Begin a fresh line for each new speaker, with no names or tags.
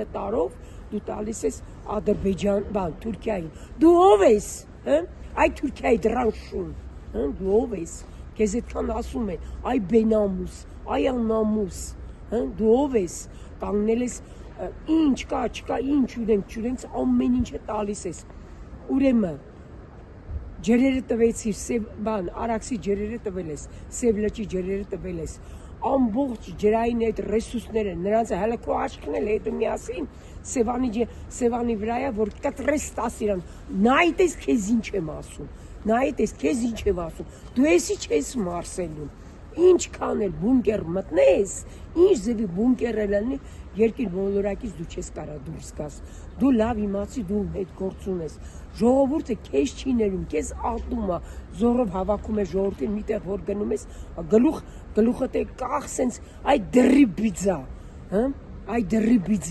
19 տարով դու տալիս ես Ադրբեջան, բան, Թուրքիային։ Դու ով ես, հա? Այ Թուրքիայի դրանշուն, հա? Դու ով ես։ Քեզ այդքան ասում են, այ բենամուս, այ աննամուս, հա? Դու ով ես, կանգնել ես, ինչ կա, չկա, ինչ չունենք, ամեն ինչը տալիս ես։ Ուրեմն ջրերը տվեցիր, սև բան, Արաքսի ջրերը տվել ես, Սև լճի ջրերը տվել ես, ամբողջ ջրային այդ ռեսուրսները, նրանց հələ քո աչքն էլ հետո միասին Սևանի վրայա, որ կտրես 10 իրան, նայդ ես քեզ ինչ եմ ասում, նայդ ես քեզ ինչ եմ ասում, դու եսի չես մարսելուն, ինչքան էլ բունկեր մտնես, ինչ ձևի բունկեր է լինի, երկիր բոլորակից դու չես կարա դուրս գաս, դու լավ իմացի, դու հետ գործ ունես, ժողովուրդը քեզ չի ներում, քեզ ատում է, զորով հավաքում է ժողովրդին միտեղ որ գնում ես, գլուխը կախ սենց, այ դրի բիձա, հա, այ դրի բիձա